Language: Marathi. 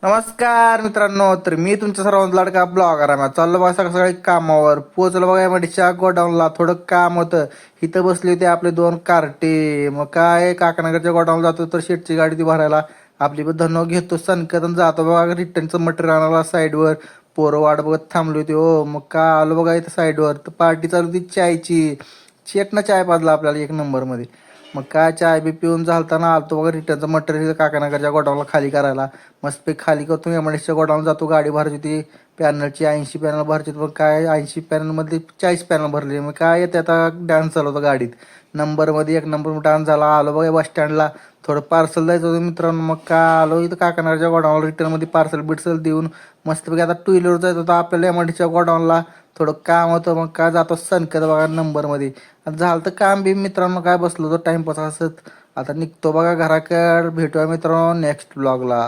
नमस्कार मित्रांनो, तर मी तुमच्या सर्वांचा लाडका ब्लॉगर आहे. चाललो बघा सकाळ सकाळी कामावर. पोचलो बघा एमआयडीसीच्या गोडाऊनला. थोडं काम होतं. इथं बसले होते आपले दोन कार्टे. मग काय काकानगरच्या गोडाऊनला जातो तर शेटची गाडी ती भरायला आपली पण धनो घेतो सनकतन जातो बघा रिटर्नचं मटेरियल आणायला साईडवर. पोरं वाट बघत थांबली होती हो. मग काय आलो बघा इथं साईडवर तर पार्टी चालू होती चायची. शेटनं चाय पाजला आपल्याला एक नंबरमध्ये. मग काय चाय बी पिऊन झालताना आलतो बघा रिटर्नचं मटेरियल काकानगरच्या गोडाऊनला खाली करायला. मस्तपैकी खाली करतो एमआयडीसीच्या गोडाऊन जातो. गाडी भरायची होती पॅनलची 80 पॅनल भरायची होती. मग काय 80 पॅनलमध्ये 40 पॅनल भरले. मग काय येते आता डान्स चालू होता गाडीत. नंबरमध्ये एक नंबर डान्स झाला. आलो बघा बस स्टँडला. थोडं पार्सल द्यायचं होतं मित्रांनो. मग काय आलो इथं काकानगरच्या गोडाऊनला रिटर्नमध्ये पार्सल बिर्सल देऊन मस्तपैकी आता टू व्हीलर जायचं होतं आपल्याला एमआयडीसीच्या गोडाऊनला. थोडं काम होतं. मग काय जातो सनकत बघा नंबरमध्ये. आता झालं तर काम बी मित्रांनो. काय बसलो होतो टाइमपास असत. आता निघतो बघा घराकडे. भेटूया मित्रांनो नेक्स्ट ब्लॉगला.